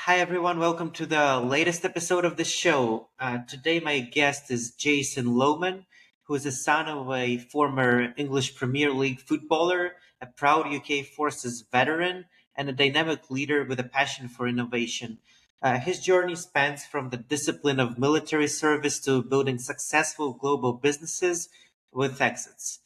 Hi, everyone. Welcome to the latest episode of the show. Today, my guest is Jason Lohman, who is the son of a former English Premier League footballer, a proud UK Forces veteran, and a dynamic leader with a passion for innovation. His journey spans from the discipline of military service to building successful global businesses with exits.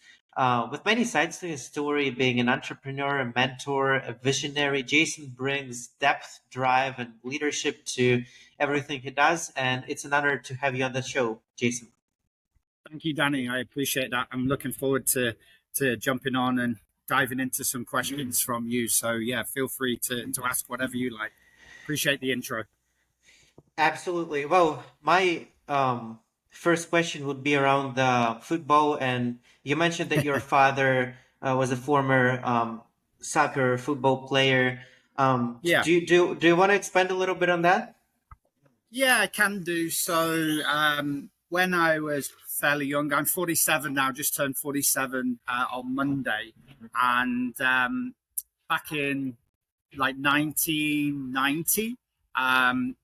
With many sides to his story, being an entrepreneur, a mentor, a visionary, Jason brings depth, drive, and leadership to everything he does. And it's an honor to have you on the show, Jason. Thank you, Danny. I appreciate that. I'm looking forward to jumping on and diving into some questions from you. So yeah, feel free to ask whatever you like. Appreciate the intro. Absolutely. Well, my first question would be around the football. And you mentioned that your father was a former soccer football player. Yeah, Do you want to expand a little bit on that? yeah, I can do. So when I was fairly young, I'm 47 now, just turned 47 on Monday, and back in like 1990.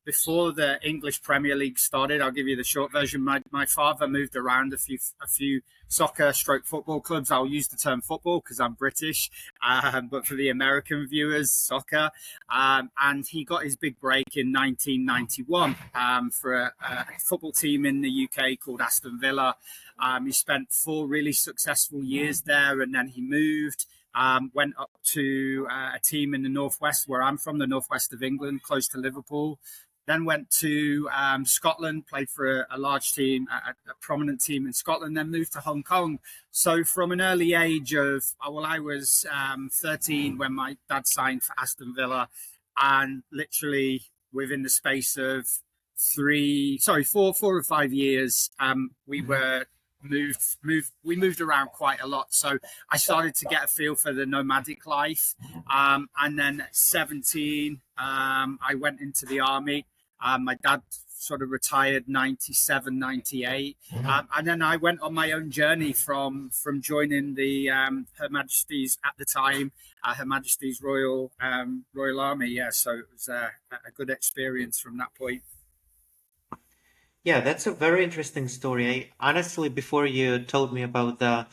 Before the English Premier League started, I'll give you the short version. My father moved around a few soccer stroke football clubs. I'll use the term football because I'm British, but for the American viewers, soccer. And he got his big break in 1991 for a football team in the UK called Aston Villa. He spent 4 really successful years there, and then he moved. Went up to a team in the northwest, where I'm from, the northwest of England, close to Liverpool. Then went to Scotland, played for a large team, a prominent team in Scotland. Then moved to Hong Kong. So from an early age of, well, I was 13 when my dad signed for Aston Villa, and literally within the space of 4 or 5 years, we moved around quite a lot. So I started to get a feel for the nomadic life. And then at 17, I went into the army. My dad sort of retired 97, 98. And then I went on my own journey from joining the Her Majesty's at the time, Her Majesty's Royal Army. Yeah, so it was a good experience from that point. Yeah, that's a very interesting story. Honestly, before you told me about the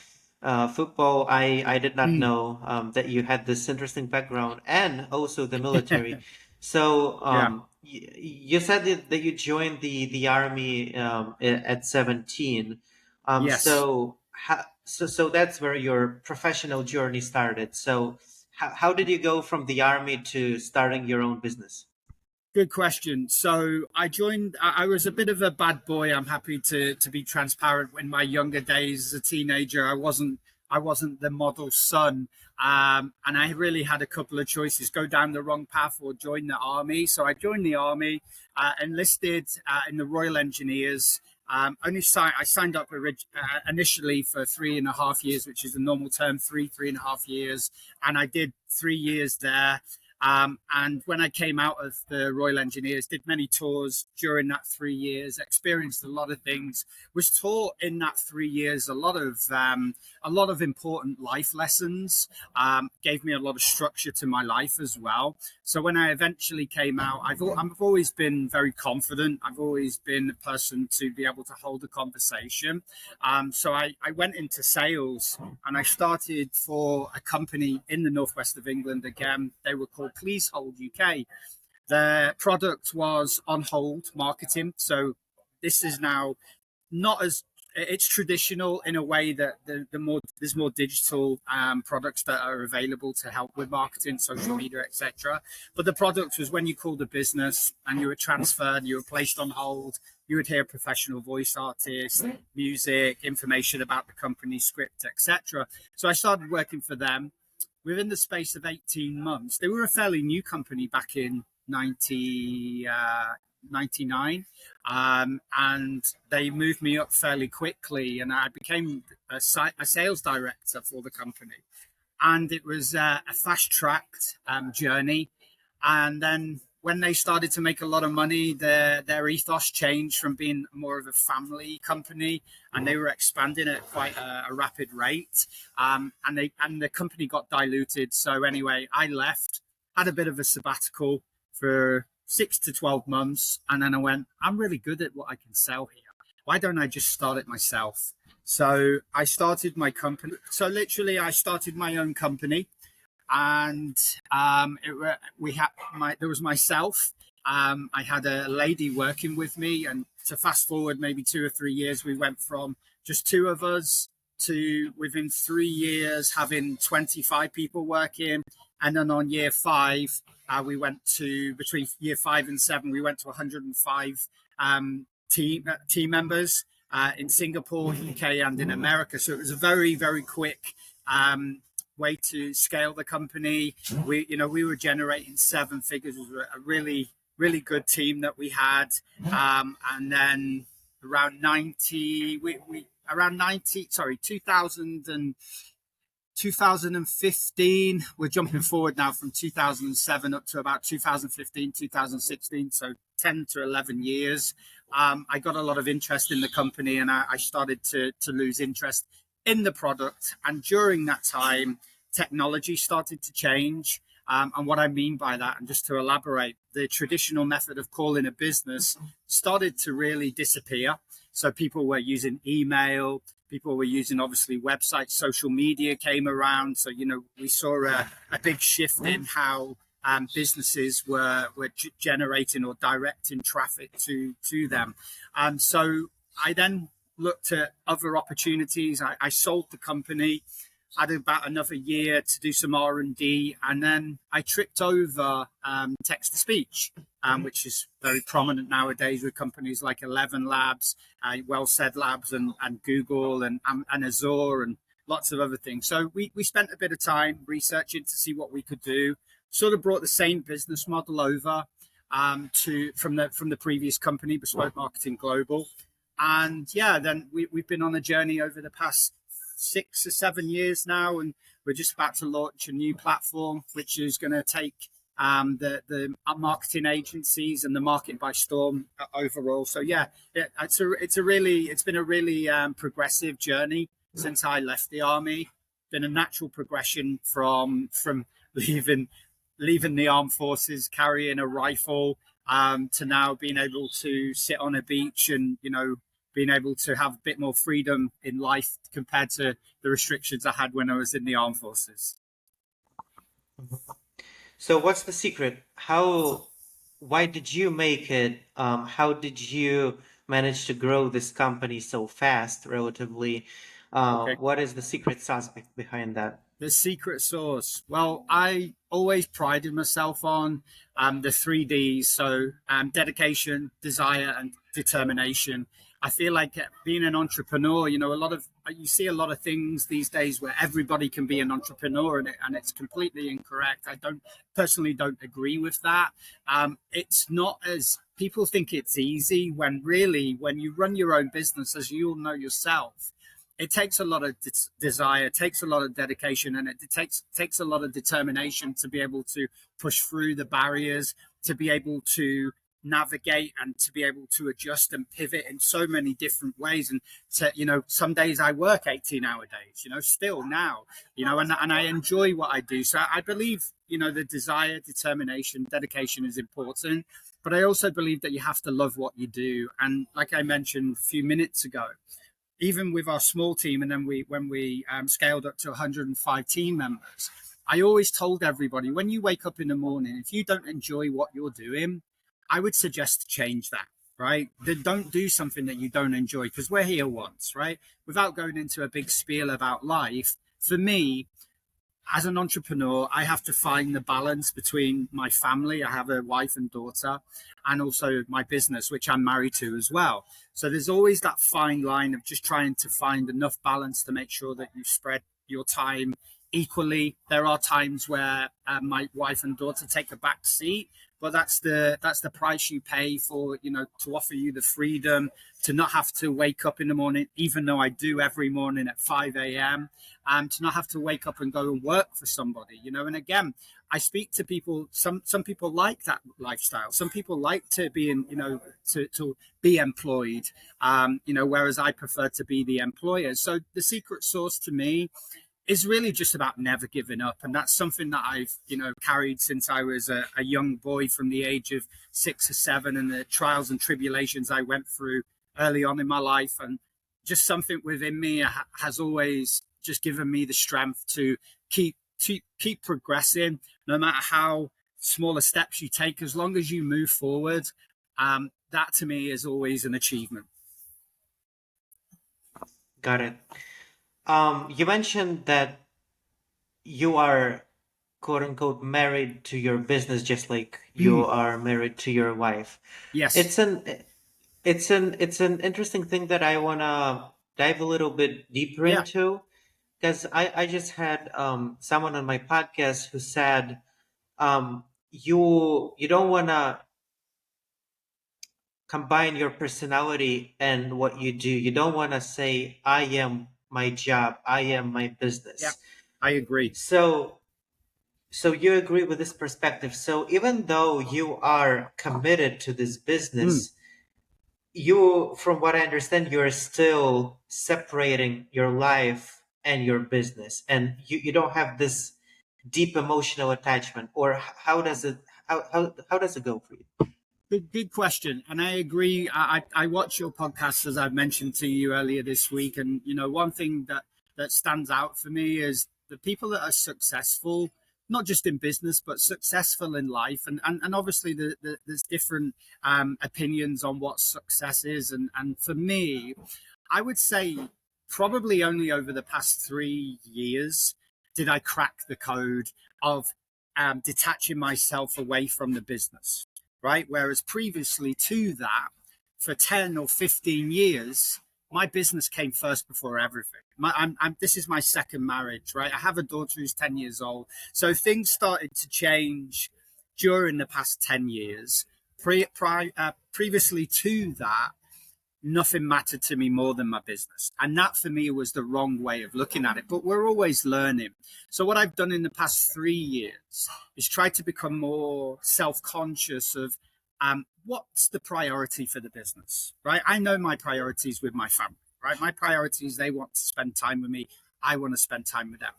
football, I did not know that you had this interesting background and also the military. So Yeah. you said that you joined the army at 17. Yes. So that's where your professional journey started. So how did you go from the army to starting your own business? Good question. So I joined. I was a bit of a bad boy. I'm happy to be transparent. In my younger days as a teenager, I wasn't the model son, and I really had a couple of choices: go down the wrong path or join the army. So I joined the army, enlisted in the Royal Engineers. I signed up initially for 3.5 years, which is the normal term, 3.5 years, and I did 3 years there. And when I came out of the Royal Engineers, did many tours during that 3 years, experienced a lot of things, was taught in that 3 years a lot of important life lessons, gave me a lot of structure to my life as well. So when I eventually came out, I've always been very confident. I've always been a person to be able to hold a conversation. So I went into sales, and I started for a company in the northwest of England. Again, they were called Please Hold UK. Their product was on hold marketing. So this is now not as it's traditional in a way that there's more digital products that are available to help with marketing, social media, etc. But the product was when you called a business and you were transferred, you were placed on hold, you would hear professional voice artists, music, information about the company, script, etc. So I started working for them. Within the space of 18 months, they were a fairly new company back in 99. And they moved me up fairly quickly, and I became a sales director for the company. And it was a fast tracked journey. And then when they started to make a lot of money, their ethos changed from being more of a family company, and they were expanding at quite a rapid rate. And the company got diluted. So anyway, I left, had a bit of a sabbatical for 6 to 12 months. And then I went, I'm really good at what I can sell here. Why don't I just start it myself? So I started my company. So literally, I started my own company, and we had there was myself. I had a lady working with me, and to fast forward maybe 2 or 3 years, we went from just two of us to within 3 years having 25 people working, and then on year five, we went to between year 5 and 7, we went to 105 team members in Singapore, UK, and in America. So it was a very, very quick way to scale the company. We were generating seven figures. It was a really, really good team that we had. And then around 90, around 90, sorry, 2015, we're jumping forward now from 2007 up to about 2015, 2016. So 10 to 11 years. I got a lot of interest in the company, and I started to lose interest in the product. And during that time, technology started to change. And what I mean by that, and just to elaborate, the traditional method of calling a business started to really disappear. So people were using email, people were using obviously websites, social media came around. So, we saw a big shift in how businesses were generating or directing traffic to them. So I then looked at other opportunities. I sold the company. I had about another year to do some R&D, and then I tripped over text to speech, which is very prominent nowadays with companies like 11 Labs, Well Said Labs, and Google, and Azure, and lots of other things. So we spent a bit of time researching to see what we could do. Sort of brought the same business model over from the previous company, Bespoke Marketing Global. And yeah, then we've been on a journey over the past 6 or 7 years now, and we're just about to launch a new platform, which is going to take the marketing agencies and the market by storm overall. So yeah, it's been a really progressive journey since I left the army. Been a natural progression from leaving the armed forces, carrying a rifle, to now being able to sit on a beach and being able to have a bit more freedom in life compared to the restrictions I had when I was in the armed forces. So what's the secret? Why did you make it? How did you manage to grow this company so fast, relatively? Okay. What is the secret sauce behind that? The secret sauce. Well, I always prided myself on the 3Ds. So dedication, desire, and determination. I feel like being an entrepreneur, you see a lot of things these days where everybody can be an entrepreneur, and it's completely incorrect. I personally don't agree with that. It's not as people think it's easy, when really, when you run your own business, as you all know yourself, it takes a lot of desire, takes a lot of dedication, and it takes a lot of determination to be able to push through the barriers, to be able to navigate, and to be able to adjust and pivot in so many different ways. And some days I work 18-hour days, still now, and I enjoy what I do. So I believe, the desire, determination, dedication is important, but I also believe that you have to love what you do. And like I mentioned a few minutes ago, even with our small team, and then when we scaled up to 105 team members, I always told everybody, when you wake up in the morning, if you don't enjoy what you're doing, I would suggest to change that, right? Then don't do something that you don't enjoy, because we're here once, right? Without going into a big spiel about life, for me, as an entrepreneur, I have to find the balance between my family. I have a wife and daughter, and also my business, which I'm married to as well. So there's always that fine line of just trying to find enough balance to make sure that you spread your time equally. There are times where my wife and daughter take a back seat, but that's the price you pay for, to offer you the freedom to not have to wake up in the morning, even though I do every morning at 5 a.m., to not have to wake up and go and work for somebody, And again, I speak to people. Some people like that lifestyle. Some people like to be to be employed, whereas I prefer to be the employer. So the secret sauce to me is really just about never giving up. And that's something that I've, carried since I was a young boy from the age of 6 or 7, and the trials and tribulations I went through early on in my life. And just something within me has always just given me the strength to keep progressing, no matter how smaller steps you take, as long as you move forward. That to me is always an achievement. Got it. You mentioned that you are quote unquote married to your business, just like you Mm, are married to your wife. yes. It's an interesting thing that I wanna dive a little bit deeper Yeah. into, because I just had someone on my podcast who said you don't wanna combine your personality and what you do. You don't wanna say I am my job, I am my Yeah. business. I agree. So so you agree with this perspective. So even though you are committed to this Mm. business, you, from what I understand, you're still separating your life and your business, and you don't have this deep emotional attachment, or how does it how does it go for you? Good question, and I agree. I watch your podcast, as I've mentioned to you earlier this week, and one thing that stands out for me is the people that are successful, not just in business but successful in life, and obviously there's different opinions on what success is, and for me, I would say probably only over the past 3 years did I crack the code of detaching myself away from the business, right? Whereas previously to that, for 10 or 15 years, my business came first before everything. This is my second marriage, right? I have a daughter who's 10 years old. So things started to change during the past 10 years. Previously to that, nothing mattered to me more than my business. And that for me was the wrong way of looking at it. But we're always learning. So, what I've done in the past 3 years is try to become more self conscious of what's the priority for the business, right? I know my priorities with my family, right? My priorities, they want to spend time with me. I want to spend time with them.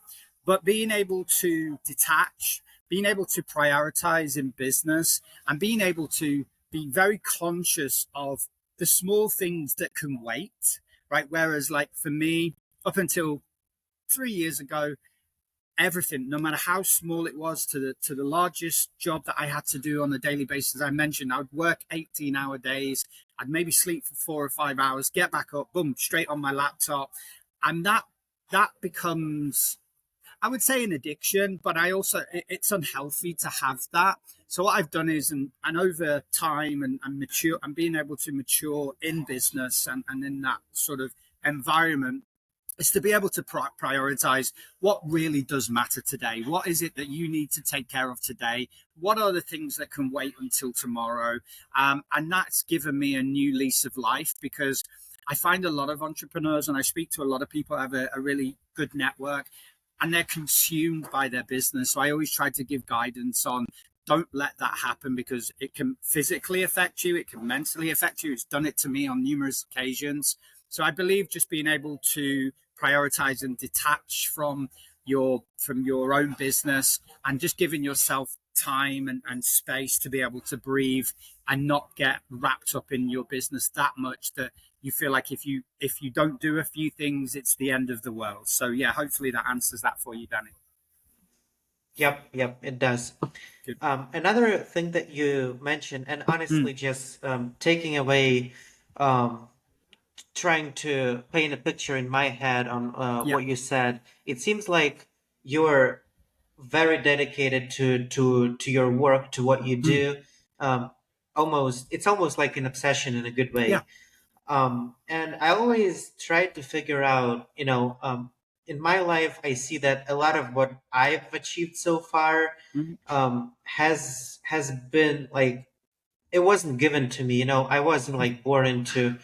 But being able to detach, being able to prioritize in business, and being able to be very conscious of the small things that can wait, right? Whereas, like for me, up until 3 years ago, everything, no matter how small it was, to the largest job that I had to do on a daily basis, I mentioned I would work 18-hour days. I'd maybe sleep for 4 or 5 hours, get back up, boom, straight on my laptop, and that becomes, I would say, an addiction, but it's unhealthy to have that. So what I've done is, and over time and mature, and being able to mature in business and in that sort of environment, is to be able to prioritize what really does matter today. What is it that you need to take care of today? What are the things that can wait until tomorrow? And that's given me a new lease of life, because I find a lot of entrepreneurs, and I speak to a lot of people who have a really good network, and they're consumed by their business. So I always try to give guidance on, don't let that happen, because it can physically affect you, it can mentally affect you. It's done it to me on numerous occasions. So I believe just being able to prioritize and detach from your own business, and just giving yourself time and space to be able to breathe and not get wrapped up in your business that much that you feel like if you don't do a few things, it's the end of the world. So yeah, hopefully that answers that for you, Danny. Yep, it does. Good. Another thing that you mentioned, and Mm, honestly, just taking away, um, trying to paint a picture in my head on yeah. what you said, it seems like you're very dedicated to your work, to what you Mm, do. Um, it's almost like an obsession in a good yeah. way. And I always try to figure out, in my life, I see that a lot of what I've achieved so far Mm, has been like, it wasn't given to me. I wasn't like born into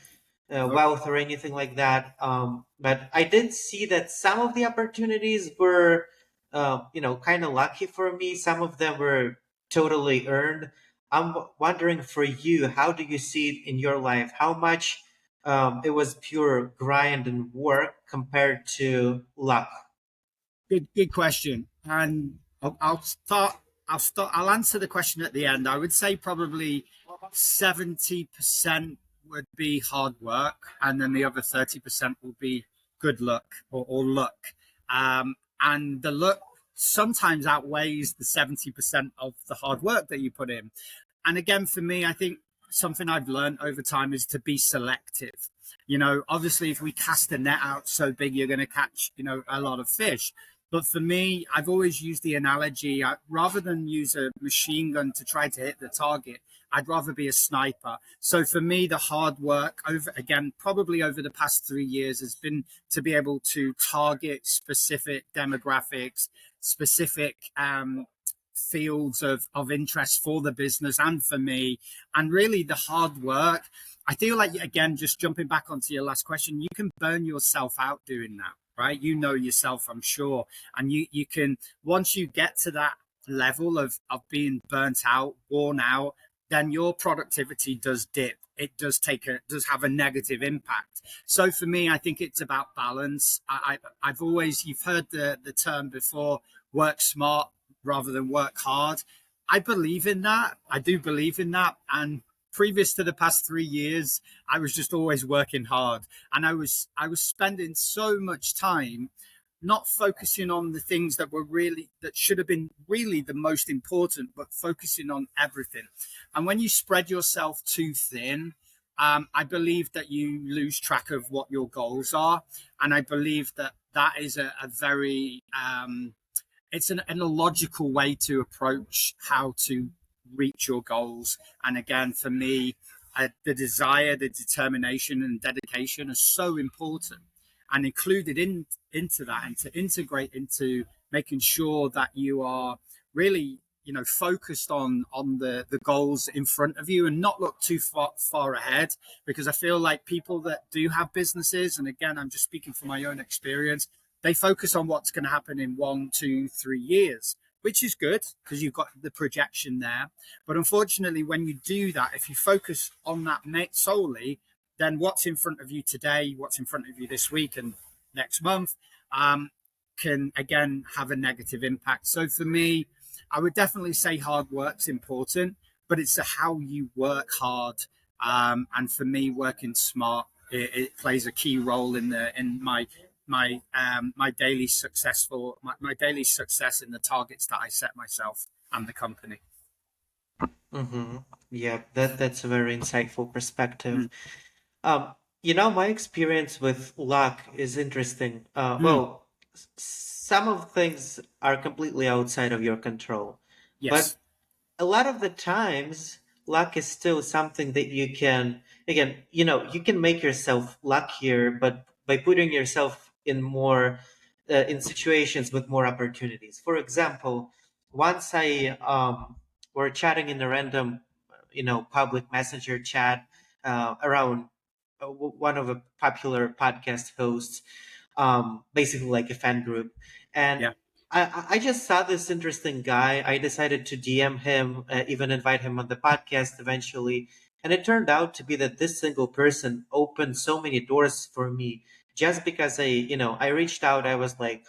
no. wealth or anything like that. But I did see that some of the opportunities were, kind of lucky for me. Some of them were totally earned. I'm wondering for you, how do you see it in your life? How much it was pure grind and work compared to luck? Good question. And I'll start. I'll start. I'll answer the question at the end. I would say probably 70% would be hard work, and then the other 30% will be good luck or luck. And the luck sometimes outweighs the 70% of the hard work that you put in. And again, for me, I think something I've learned over time is to be selective. Obviously, if we cast a net out so big, you're going to catch, a lot of fish. But for me, I've always used the analogy rather than use a machine gun to try to hit the target, I'd rather be a sniper. So for me, the hard work over again, probably over the past 3 years, has been to be able to target specific demographics, specific fields of interest for the business and for me. And really, the hard work, I feel like, again, just jumping back onto your last question, you can burn yourself out doing that, right? Yourself, I'm sure. And you can, once you get to that level of being burnt out, worn out, then your productivity does dip. It does have a negative impact. So for me, I think it's about balance. I've always, you've heard the term before, work smart rather than work hard. I believe in that. I do believe in that. And previous to the past 3 years, I was just always working hard, and I was spending so much time not focusing on the things that should have been really the most important, but focusing on everything. And when you spread yourself too thin, I believe that you lose track of what your goals are, and I believe that that is a very it's an illogical way to approach how to reach your goals. And again, for me, the desire, the determination, and dedication are so important, and included into that, and to integrate into making sure that you are really, focused on the goals in front of you and not look too far ahead. Because I feel like people that do have businesses, and again, I'm just speaking from my own experience, they focus on what's going to happen in 1, 2, 3 years, which is good because you've got the projection there. But unfortunately, when you do that, if you focus on that solely, then what's in front of you today, what's in front of you this week and next month, can again have a negative impact. So for me, I would definitely say hard work's important, but it's how you work hard. And for me, working smart, it plays a key role in my daily my daily success in the targets that I set myself and the company. Mm-hmm. Yeah, that's a very insightful perspective. Mm, My experience with luck is interesting. mm, Some of things are completely outside of your control, but yes. a lot of the times, luck is still something that you can, again, you can make yourself luckier, but by putting yourself in situations with more opportunities. For example, once I were chatting in a random, public messenger chat around one of a popular podcast hosts, basically like a fan group. And Yeah. I just saw this interesting guy. I decided to DM him, even invite him on the podcast eventually. And it turned out to be that this single person opened so many doors for me just because I reached out. I was like,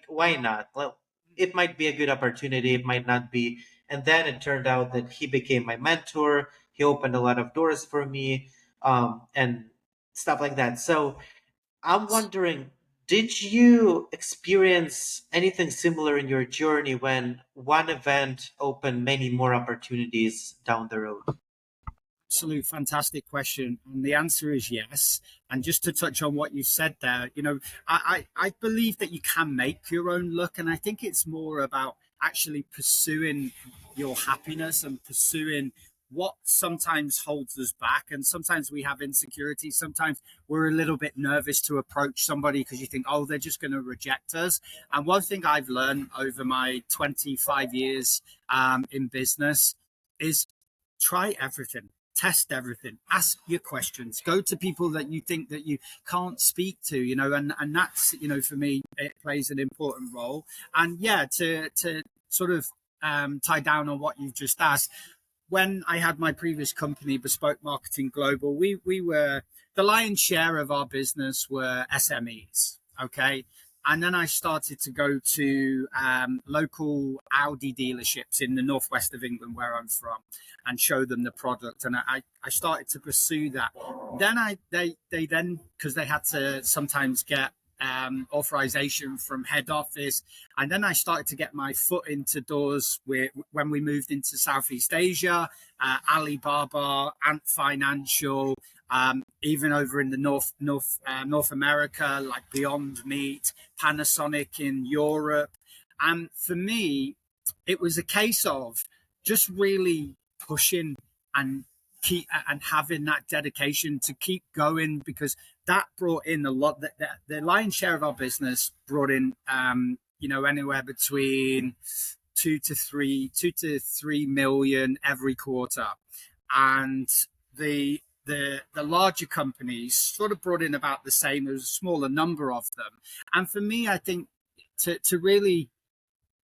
why not? Well, it might be a good opportunity. It might not be. And then it turned out that he became my mentor. He opened a lot of doors for me, and stuff like that. So I'm wondering, did you experience anything similar in your journey when one event opened many more opportunities down the road? Absolute fantastic question. And the answer is yes. And just to touch on what you said there, I believe that you can make your own luck. And I think it's more about actually pursuing your happiness and pursuing what sometimes holds us back. And sometimes we have insecurity. Sometimes we're a little bit nervous to approach somebody because you think, oh, they're just going to reject us. And one thing I've learned over my 25 years in business is try everything, test everything, ask your questions, go to people that you think that you can't speak to, and that's, for me, it plays an important role. And yeah, to sort of tie down on what you've just asked, when I had my previous company, Bespoke Marketing Global, we were, the lion's share of our business were SMEs. Okay. And then I started to go to local Audi dealerships in the northwest of England, where I'm from, and show them the product. And I started to pursue that. Then they then, because they had to sometimes get authorization from head office. And then I started to get my foot into doors when we moved into Southeast Asia, Alibaba, Ant Financial, even over in the North America, like Beyond Meat, Panasonic in Europe. And for me, it was a case of just really pushing and keep and having that dedication to keep going, because that brought in a lot. The lion's share of our business brought in, anywhere between 2 to 3 million every quarter, and the larger companies sort of brought in about the same. There's a smaller number of them, and for me, I think to really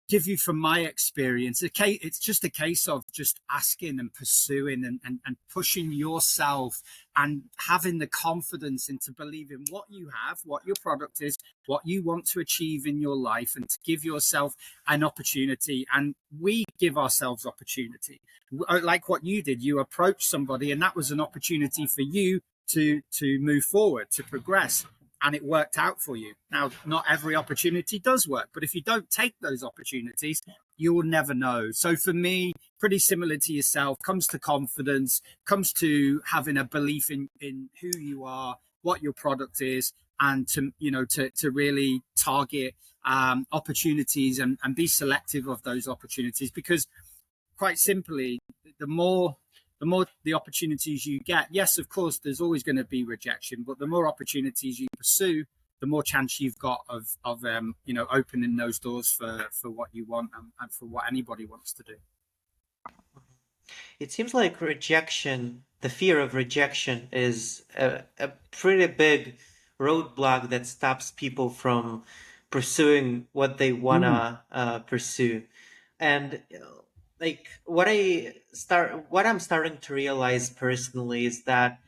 give you from my experience, it's just a case of just asking and pursuing and pushing yourself and having the confidence into believing what you have, what your product is, what you want to achieve in your life, and to give yourself an opportunity. And we give ourselves opportunity, like what you did. You approached somebody, and that was an opportunity for you to move forward, to progress, and it worked out for you. Now, not every opportunity does work, but if you don't take those opportunities, you will never know. So for me, pretty similar to yourself, comes to confidence, comes to having a belief in who you are, what your product is, and to really target opportunities and be selective of those opportunities. Because quite simply, the more the opportunities you get, yes, of course, there's always going to be rejection, but the more opportunities you pursue, the more chance you've got of opening those doors for what you want, and for what anybody wants to do. It seems like rejection, the fear of rejection, is a pretty big roadblock that stops people from pursuing what they wanna pursue. And like what I'm starting to realize personally is that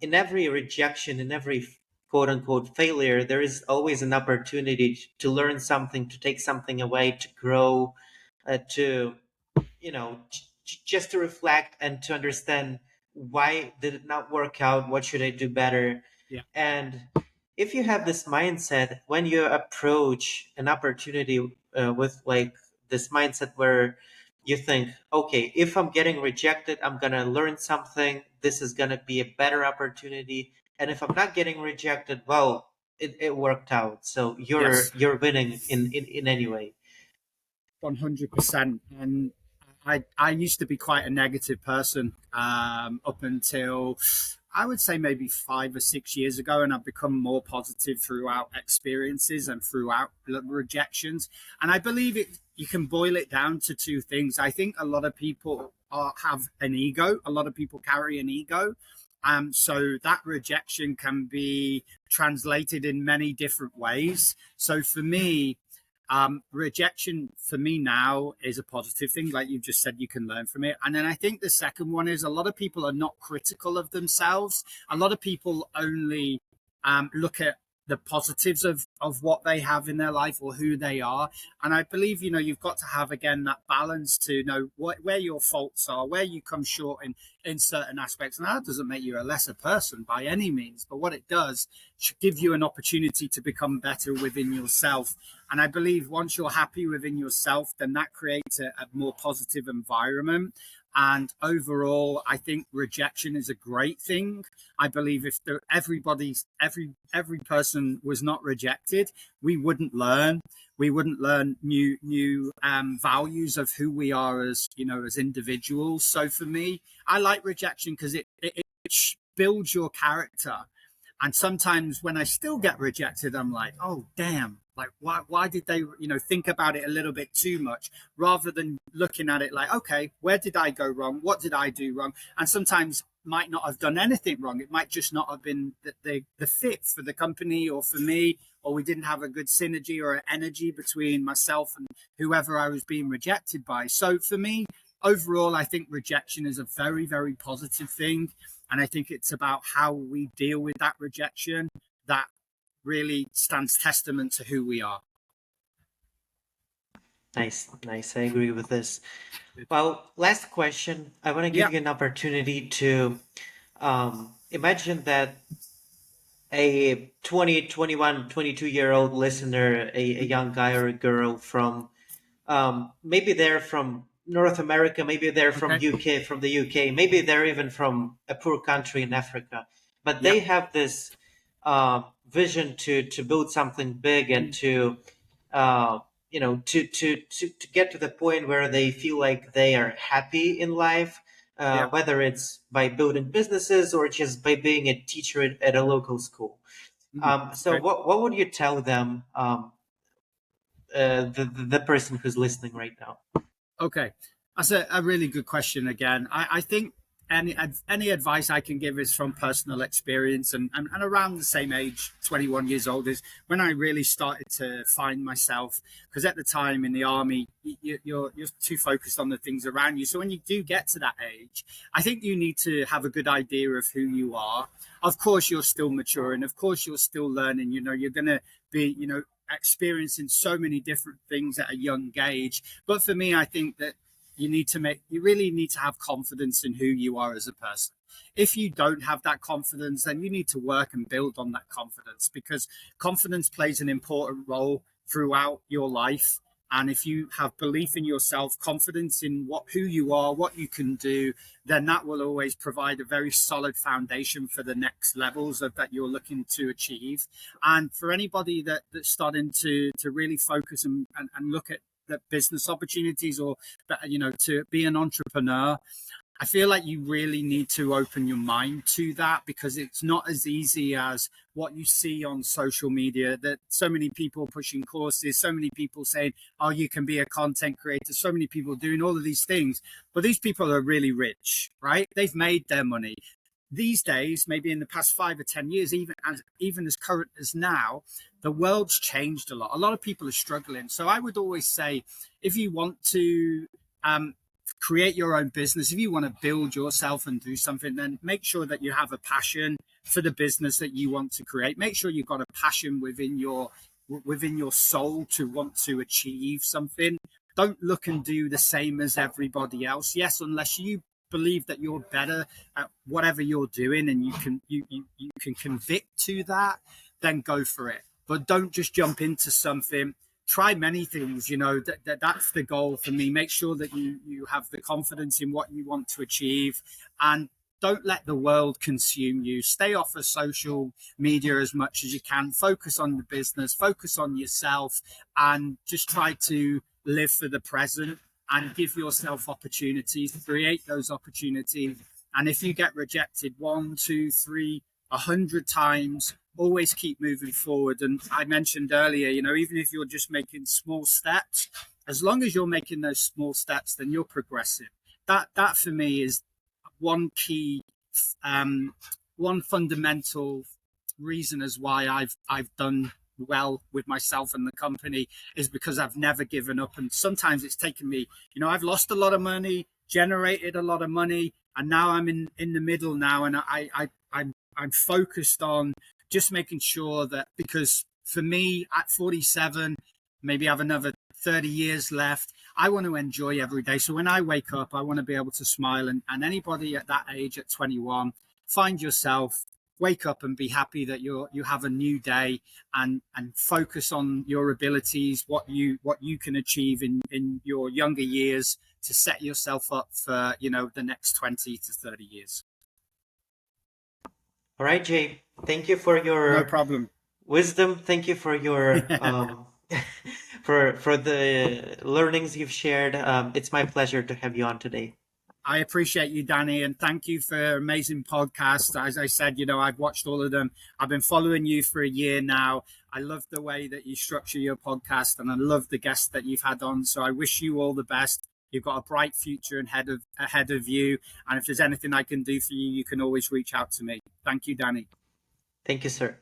in every rejection, in every quote unquote failure, there is always an opportunity to learn something, to take something away, to grow, to just to reflect and to understand why did it not work out, what should I do better. Yeah. And if you have this mindset when you approach an opportunity with like this mindset where you think, okay, if I'm getting rejected, I'm gonna learn something, this is gonna be a better opportunity, and if I'm not getting rejected, well, it worked out, so you're Yes. you're winning in any way. 100%. And I used to be quite a negative person, up until I would say maybe 5 or 6 years ago, and I've become more positive throughout experiences and throughout rejections. And I believe it. You can boil it down to two things. I think a lot of people have an ego. A lot of people carry an ego. So that rejection can be translated in many different ways. So for me, rejection for me now is a positive thing. Like you've just said, you can learn from it. And then I think the second one is a lot of people are not critical of themselves. A lot of people only look at the positives of what they have in their life or who they are. And I believe, you've got to have, again, that balance to know where your faults are, where you come short in certain aspects. And that doesn't make you a lesser person by any means, but what it does should give you an opportunity to become better within yourself. And I believe once you're happy within yourself, then that creates a more positive environment. And overall, I think rejection is a great thing. I believe if every person was not rejected, we wouldn't learn. We wouldn't learn new values of who we are as as individuals. So for me, I like rejection because it builds your character. And sometimes when I still get rejected, I'm like, oh, damn. Like, why did they, think about it a little bit too much, rather than looking at it like, okay, where did I go wrong? What did I do wrong? And sometimes might not have done anything wrong. It might just not have been the fit for the company or for me, or we didn't have a good synergy or energy between myself and whoever I was being rejected by. So for me, overall, I think rejection is a very, very positive thing. And I think it's about how we deal with that rejection that really stands testament to who we are. Nice, nice. I agree with this. Well, last question. I want to give Yeah. you an opportunity to imagine that a 20, 21, 22-year-old listener, a young guy or a girl from maybe they're from North America, maybe they're Okay. from the UK, maybe they're even from a poor country in Africa, but Yeah. they have this vision to build something big and to uh, to get to the point where they feel like they are happy in life, Yeah. whether it's by building businesses or just by being a teacher at a local school. So Okay. what would you tell them, the person who's listening right now? Okay, that's a really good question. Again, I think any advice I can give is from personal experience, and around the same age, 21 years old, is when I really started to find myself. Because at the time in the army, you're too focused on the things around you. So when you do get to that age, I think you need to have a good idea of who you are. Of course, you're still maturing. Of course, you're still learning. You're going to be, experiencing so many different things at a young age. But for me, I think that you really need to have confidence in who you are as a person. If you don't have that confidence, then you need to work and build on that confidence, because confidence plays an important role throughout your life. And if you have belief in yourself, confidence in who you are, what you can do, then that will always provide a very solid foundation for the next levels that you're looking to achieve. And for anybody that's starting to really focus and look at the business opportunities, or to be an entrepreneur, I feel like you really need to open your mind to that, because it's not as easy as what you see on social media. That so many people pushing courses, so many people saying, oh, you can be a content creator, so many people doing all of these things. But these people are really rich, right? They've made their money. These days, maybe in the past 5 or 10 years, even as current as now, the world's changed a lot. A lot of people are struggling. So I would always say, if you want to create your own business, if you want to build yourself and do something, then make sure that you have a passion for the business that you want to create. Make sure you've got a passion within your soul to want to achieve something. Don't look and do the same as everybody else. Yes, unless you believe that you're better at whatever you're doing and you can convict to that, then go for it. But don't just jump into something. Try many things. That's the goal for me. Make sure that you have the confidence in what you want to achieve, and don't let the world consume you. Stay off of social media as much as you can. Focus on the business, focus on yourself, and just try to live for the present and give yourself opportunities, create those opportunities. And if you get rejected 1, 2, 3, 100 times, always keep moving forward. And I mentioned earlier, even if you're just making small steps, as long as you're making those small steps, then you're progressing. That for me is one key, one fundamental reason as why I've done well with myself and the company, is because I've never given up. And sometimes it's taken me, I've lost a lot of money, generated a lot of money, and now I'm in the middle now, and I'm focused on just making sure that, because for me at 47, maybe I have another 30 years left, I want to enjoy every day. So when I wake up, I want to be able to smile. And anybody at that age, at 21, find yourself, wake up and be happy that you have a new day, and focus on your abilities, what you can achieve in your younger years, to set yourself up for the next 20 to 30 years. All right, Jay. Thank you for No your problem. wisdom. Thank you for your for the learnings you've shared. It's my pleasure to have you on today. I appreciate you, Danny, and thank you for amazing podcasts. As I said, I've watched all of them. I've been following you for a year now. I love the way that you structure your podcast, and I love the guests that you've had on. So I wish you all the best. You've got a bright future ahead of you. And if there's anything I can do for you, you can always reach out to me. Thank you, Danny. Thank you, sir.